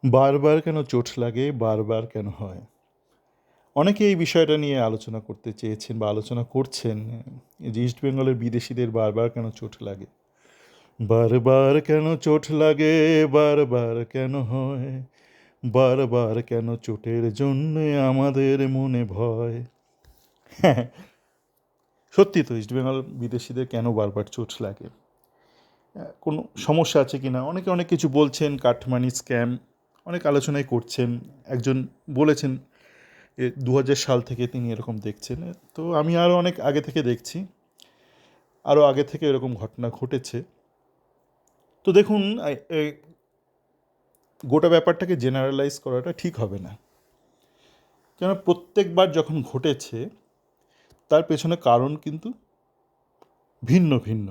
বারবার কেন চোট লাগে, বারবার কেন হয়? অনেকে এই বিষয়টা নিয়ে আলোচনা করতে চেয়েছেন বা আলোচনা করছেন যে ইস্ট বেঙ্গলের বিদেশিদের বারবার কেন চোট লাগে। বারবার কেন চোট লাগে, বারবার কেন হয়, বারবার কেন চোটের জন্যে আমাদের মনে ভয়। হ্যাঁ, সত্যি তো ইস্ট বেঙ্গল বিদেশিদের কেন বারবার চোট লাগে, কোনো সমস্যা আছে কি না, অনেকে অনেক কিছু বলছেন, কাঠমানি স্ক্যাম, অনেক আলোচনাই করছেন। একজন বলেছেন 2000 সাল থেকে তিনি এরকম দেখছেন। তো আমি আরও অনেক আগে থেকে দেখছি, আরও আগে থেকে এরকম ঘটনা ঘটেছে। তো দেখুন, গোটা ব্যাপারটাকে জেনারেলাইজ করাটা ঠিক হবে না, কেন প্রত্যেকবার যখন ঘটেছে তার পেছনে কারণ কিন্তু ভিন্ন ভিন্ন।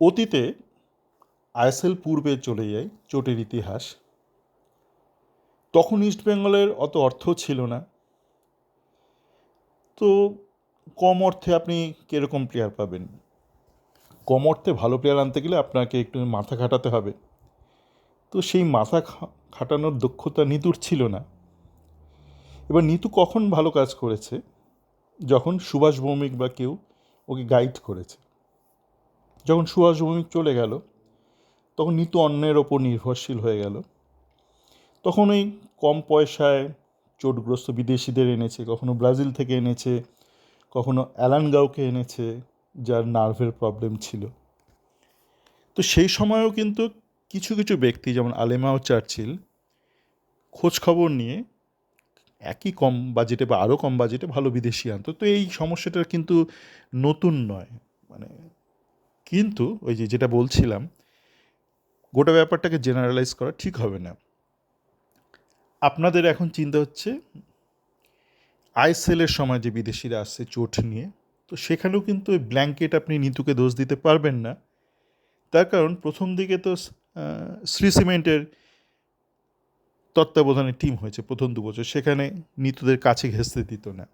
অতীতে আইএসএল পূর্বে চলে যায় চোটের ইতিহাস, তখন ইস্টবেঙ্গলের অত অর্থ ছিল না। তো কম অর্থে আপনি কীরকম প্লেয়ার পাবেন? কম অর্থে ভালো প্লেয়ার আনতে গেলে আপনাকে একটু মাথা খাটাতে হবে। তো সেই মাথা খাটানোর দক্ষতা নিতুর ছিল না। এবার নিতু কখন ভালো কাজ করেছে? যখন সুভাষ ভৌমিক বা কেউ ওকে গাইড করেছে। যখন সুভাষ ভৌমিক চলে গেল, তখন নিতু অন্যের ওপর নির্ভরশীল হয়ে গেল। তখন ওই কম পয়সায় চোটগ্রস্ত বিদেশিদের এনেছে, কখনো ব্রাজিল থেকে এনেছে, কখনো অ্যালান গাওকে এনেছে যার নার্ভের প্রবলেম ছিল। তো সেই সময়ও কিন্তু কিছু কিছু ব্যক্তি যেমন আলেমাও চার্চিল খোঁজ খবর নিয়ে একই কম বাজেটে বা আরও কম বাজেটে ভালো বিদেশি আনতো। তো এই সমস্যাটা কিন্তু নতুন নয়, মানে কিন্তু ওই যে যেটা বলছিলাম, গোটা ব্যাপারটাকে জেনারেলাইজ করা ঠিক হবে না। আপনাদের এখন চিন্তা হচ্ছে আইএসএলের সময় যে বিদেশিরা আসছে চোট নিয়ে, তো সেখানেও কিন্তু ওই ব্ল্যাঙ্কেট আপনি নিতুকে দোষ দিতে পারবেন না। তার কারণ প্রথম দিকে তো শ্রী সিমেন্টের তত্ত্বাবধানে টিম হয়েছে প্রথম 2 বছর, সেখানে নিতুদের কাছে ঘেঁষতে দিত না।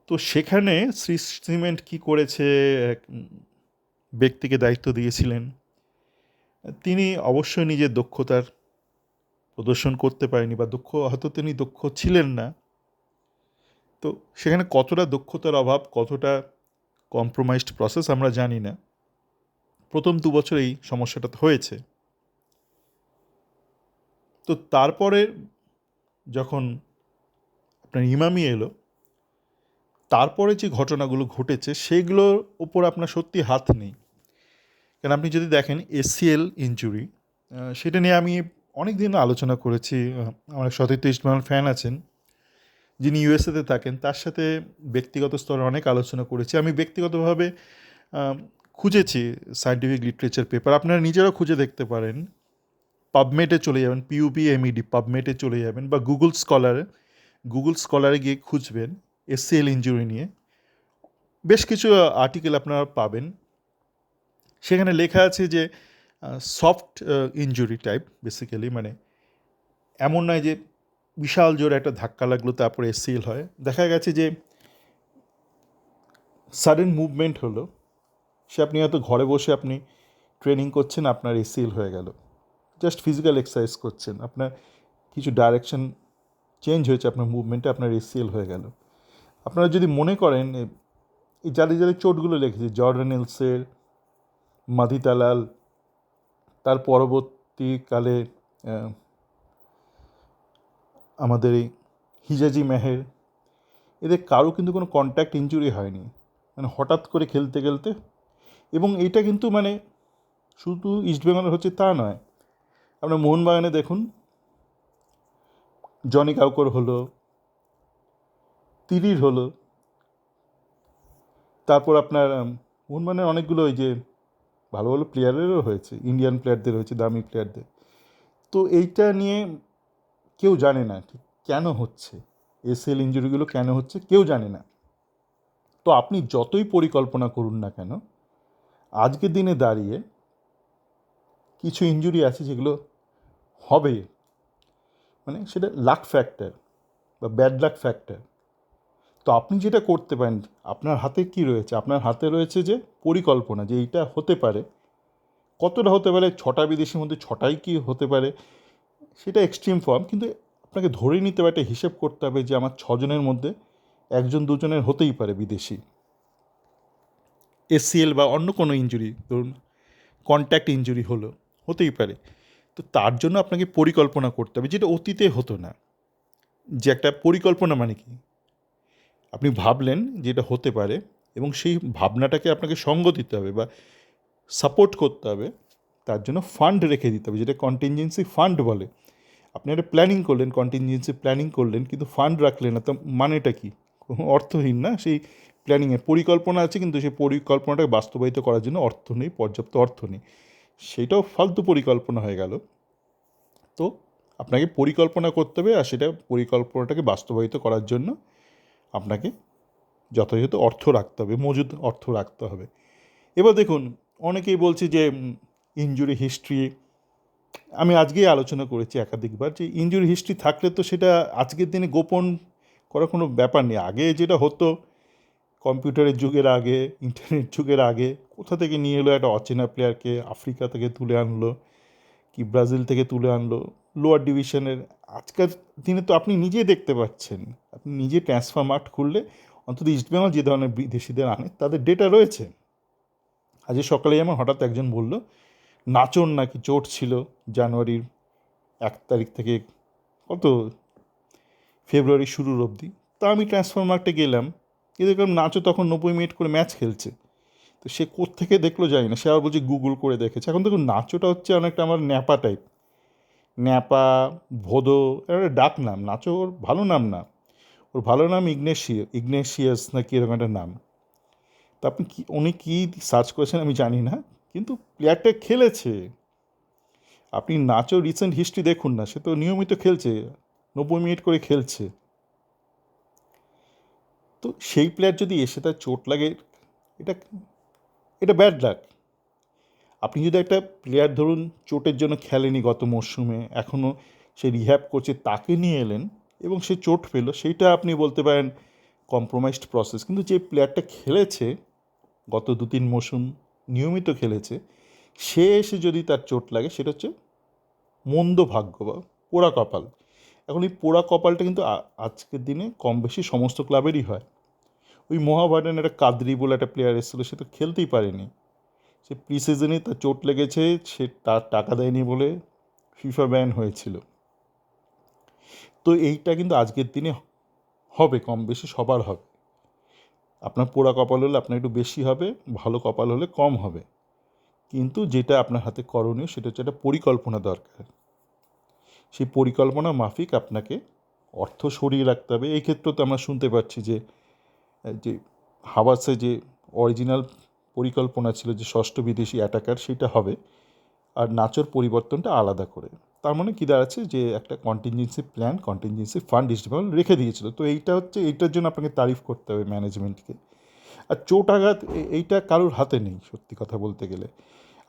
তো সেখানে শ্রী সিমেন্ট কী করেছে, এক ব্যক্তিকে দায়িত্ব দিয়েছিলেন, তিনি অবশ্যই নিজের দক্ষতার প্রদর্শন করতে পারেনি, বা হয়তো তিনি দক্ষ ছিলেন না। তো সেখানে কতটা দক্ষতার অভাব, কতটা কম্প্রোমাইজড প্রসেস আমরা জানি না। প্রথম 2 বছর এই সমস্যাটা তো হয়েছে। তো তারপরে যখন আপনার ইমামি এলো, তারপরে যে ঘটনাগুলো ঘটেছে সেগুলোর ওপর আপনার সত্যি হাত নেই। কারণ আপনি যদি দেখেন এসিএল ইনজুরি, সেটা নিয়ে আমি অনেক দিন আলোচনা করেছি। আমার সতীর্থ ইস্টবেঙ্গল ফ্যান আছেন যিনি ইউএসএতে থাকেন, তার সাথে ব্যক্তিগত স্তরে অনেক আলোচনা করেছি। আমি ব্যক্তিগতভাবে খুঁজেছি সায়েন্টিফিক লিটারেচার পেপার, আপনারা নিজেরাও খুঁজে দেখতে পারেন। পাবমেটে চলে যাবেন, PUBMED, পাবমেটে চলে যাবেন, বা গুগল স্কলারে গিয়ে খুঁজবেন এসসিএল ইনজুরি নিয়ে, বেশ কিছু আর্টিকেল আপনারা পাবেন। সেখানে লেখা আছে যে সফট ইনজুরি টাইপ, বেসিক্যালি মানে এমন নয় যে বিশাল জোরে একটা ধাক্কা লাগলো তারপরে এসসিএল হয়। দেখা গেছে যে সাডেন মুভমেন্ট হলো, আপনি হয়তো ঘরে বসে আপনি ট্রেনিং করছেন, আপনার এসসিএল হয়ে গেল। জাস্ট ফিজিক্যাল এক্সারসাইজ করছেন, আপনার কিছু ডাইরেকশন চেঞ্জ হয়েছে আপনার মুভমেন্টে, আপনার এসসিএল হয়ে গেল। আপনারা যদি মনে করেন এই যাদের চোটগুলো লিখেছে, জর্ডান এলসের, মাধিতালাল, তার পরবর্তীকালে আমাদের এই হিজাজি মেহের, এদের কারো কিন্তু কোনো কন্ট্যাক্ট ইনজুরি হয়নি, মানে হঠাৎ করে খেলতে খেলতে। এবং এইটা কিন্তু মানে শুধু ইস্টবেঙ্গলের হচ্ছে তা নয়, আপনার মোহনবাগানে দেখুন, জনি কাউকর হলো, তিরির হলো, তারপর আপনার মোহনবাগানের অনেকগুলো ওই যে ভালো ভালো প্লেয়ারেরও হয়েছে, ইন্ডিয়ান প্লেয়ারদের হয়েছে, দামি প্লেয়ারদের। তো এইটা নিয়ে কেউ জানে না ঠিক কেন হচ্ছে, এসএল ইঞ্জুরিগুলো কেন হচ্ছে কেউ জানে না। তো আপনি যতই পরিকল্পনা করুন না কেন, আজকের দিনে দাঁড়িয়ে কিছু ইঞ্জুরি আছে যেগুলো হবে, মানে সেটা লাক ফ্যাক্টর বা ব্যাড লাক ফ্যাক্টর। তো আপনি যেটা করতে পারেন, আপনার হাতে কি রয়েছে? আপনার হাতে রয়েছে যে পরিকল্পনা, যে এইটা হতে পারে, কতটা হতে পারে, 6টা বিদেশির মধ্যে 6টাই কি হতে পারে, সেটা এক্সট্রিম ফর্ম, কিন্তু আপনাকে ধরে নিতে হবে, একটা হিসেব করতে হবে যে আমার 6জনের মধ্যে 1-2জনের হতেই পারে বিদেশি। এসসিএল বা অন্য কোনো ইনজুরি, ধরুন কন্ট্যাক্ট ইনজুরি হলো, হতেই পারে। তো তার জন্য আপনাকে পরিকল্পনা করতে হবে, যেটা অতীতে হতো না। যে একটা পরিকল্পনা মানে কি, আপনি ভাবলেন যে এটা হতে পারে এবং সেই ভাবনাটাকে আপনাকে সঙ্গ দিতে হবে বা সাপোর্ট করতে হবে, তার জন্য ফান্ড রেখে দিতে হবে, যেটা কন্টিনজেন্সি ফান্ড বলে। আপনি একটা প্ল্যানিং করলেন, কন্টিনজেন্সি প্ল্যানিং করলেন, কিন্তু ফান্ড রাখলেন না, তো মানেটা কি? অর্থহীন না? সেই প্ল্যানিংয়ের পরিকল্পনা আছে, কিন্তু সেই পরিকল্পনাটাকে বাস্তবায়িত করার জন্য অর্থ নেই, পর্যাপ্ত অর্থ নেই, সেটাও ফালতু পরিকল্পনা হয়ে গেল। তো আপনাকে পরিকল্পনা করতে হবে, আর সেটা পরিকল্পনাটাকে বাস্তবায়িত করার জন্য আপনাকে যথাযথ অর্থ রাখতে হবে, মজুদ অর্থ রাখতে হবে। এবার দেখুন, অনেকেই বলছে যে ইনজুরি হিস্ট্রি, আমি আজকেই আলোচনা করেছি একাধিকবার, যে ইনজুরি হিস্ট্রি থাকলে তো সেটা আজকের দিনে গোপন করার কোনো ব্যাপার নেই। আগে যেটা হতো, কম্পিউটারের যুগের আগে, ইন্টারনেট যুগের আগে, কোথা থেকে নিয়ে এলো একটা অচেনা প্লেয়ারকে, আফ্রিকা থেকে তুলে আনলো কি ব্রাজিল থেকে তুলে আনলো লোয়ার ডিভিশনের। আজকের দিনে তো আপনি নিজেই দেখতে পাচ্ছেন, আপনি নিজে ট্রান্সফার মার্ট খুললে অন্তত ইস্টবেঙ্গল যে ধরনের বিদেশিদের আনে তাদের ডেটা রয়েছে। আজ সকালেই আমার হঠাৎ একজন বলল নাচোর নাকি চোট ছিল জানুয়ারির 1 তারিখ থেকে কত ফেব্রুয়ারি শুরুর অবধি। তা আমি ট্রান্সফার মার্টে গেলাম, গিয়ে দেখলাম নাচো তখন 90 মিনিট করে ম্যাচ খেলছে। তো সে কোত্থেকে দেখলো জানি না, সে আবার বলছে গুগল করে দেখেছে। এখন দেখুন নাচোটা হচ্ছে অনেকটা আমার ন্যাপা টাইপ, ন্যাপা, ভোদো, একটা ডাক নাম। নাচো ওর ভালো নাম না, ওর ভালো নাম ইগনেশিয়াস না কি এরকম একটা নাম। তা আপনি কি, উনি কী সার্চ করেছেন আমি জানি না, কিন্তু প্লেয়ারটা খেলেছে। আপনি নাচো রিসেন্ট হিস্ট্রি দেখুন না, সে তো নিয়মিত খেলছে, 90 মিনিট করে খেলছে। তো সেই প্লেয়ার যদি এসে তার চোট লাগে, এটা এটা ব্যাড লাক। আপনি যদি একটা প্লেয়ার ধরুন চোটের জন্য খেলেনি গত মরশুমে, এখনও সে রিহ্যাব করছে, তাকে নিয়ে এলেন এবং সে চোট পেল, সেইটা আপনি বলতে পারেন কম্প্রোমাইজড প্রসেস। কিন্তু যে প্লেয়ারটা খেলেছে গত 2-3 মরশুম, নিয়মিত খেলেছে, সে এসে যদি তার চোট লাগে, সেটা হচ্ছে মন্দ ভাগ্য বা পোড়া কপাল। এখন এই পোড়া কপালটা কিন্তু আজকের দিনে কম বেশি সমস্ত ক্লাবেরই হয়। ওই মোহামেডানের একটা কাদরি বলে একটা প্লেয়ার এসেছিলো, সে তো খেলতেই পারেনি, সে প্রি সিজনেই তার চোট লেগেছে, সে তার টাকা দেয়নি বলে ফিফা ব্যান হয়েছিল। তো এইটা কিন্তু আজকের দিনে হবে, কম বেশি সবার হবে। আপনার পোড়া কপাল হলে আপনার একটু বেশি হবে, ভালো কপাল হলে কম হবে। কিন্তু যেটা আপনার হাতে করণীয়, সেটা হচ্ছে একটা পরিকল্পনা দরকার। সেই পরিকল্পনা মাফিক আপনাকে অর্থ সরিয়ে রাখতে হবে। এই ক্ষেত্রে তো আমরা শুনতে পাচ্ছি যে যে হাওয়াসে যে অরিজিনাল পরিকল্পনা ছিল যে ষষ্ঠ বিদেশি অ্যাটাকার, সেটা হবে, আর নাচোর পরিবর্তনটা আলাদা করে। তার মানে কী দাঁড়াচ্ছে, যে একটা contingency plan, contingency fund East Bengal রেখে দিয়েছিল। তো এইটা হচ্ছে, এইটার জন্য আপনাকে তারিফ করতে হবে ম্যানেজমেন্টকে। আর চোট আঘাত এইটা কারোর হাতে নেই, সত্যি কথা বলতে গেলে।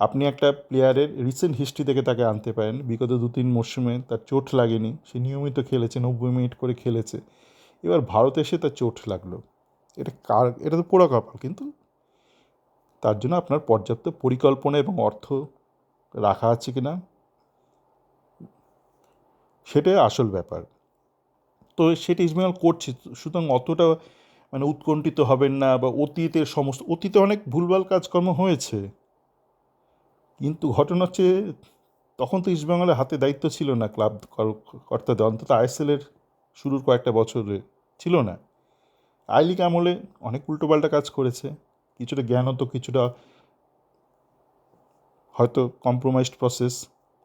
আপনি একটা প্লেয়ারের রিসেন্ট হিস্ট্রি থেকে তাকে আনতে পারেন, বিগত 2-3 মরশুমে তার চোট লাগেনি, সে নিয়মিত খেলেছে, 90 মিনিট করে খেলেছে, এবার ভারতে এসে তার চোট লাগলো। এটা তো পোড়া কপাল, কিন্তু তার জন্য আপনার পর্যাপ্ত পরিকল্পনা এবং অর্থ রাখা আছে কি না, সেটাই আসল ব্যাপার। তো সেটা ইস্টবেঙ্গল করছে, সুতরাং অতটা মানে উৎকণ্ঠিত হবেন না, বা অতীতে অনেক ভুলভাল কাজকর্ম হয়েছে, কিন্তু ঘটনা হচ্ছে তখন তো ইস্টবেঙ্গলের হাতে দায়িত্ব ছিল না ক্লাব কর্তাদের, অন্তত আইএসএলের শুরুর কয়েকটা বছরে ছিল না। আই লিগ আমলে অনেক উল্টোপাল্টা কাজ করেছে, কিছুটা জ্ঞানত, কিছুটা হয়তো কম্প্রোমাইজড প্রসেস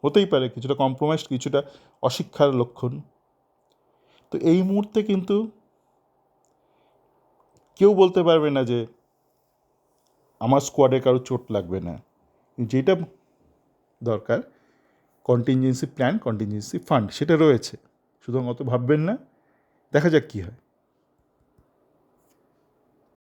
হতেই পারে, কিছুটা কম্প্রোমাইজড, কিছুটা অশিক্ষার লক্ষণ। তো এই মুহূর্তে কিন্তু কেউ বলতে পারবে না যে আমার স্কোয়াডে কারো চোট লাগবে না। যেটা দরকার, কন্টিনজেন্সি প্ল্যান, কন্টিনজেন্সি ফান্ড, সেটা রয়েছে, সুতরাং অত ভাববেন না, দেখা যাক কী হয়।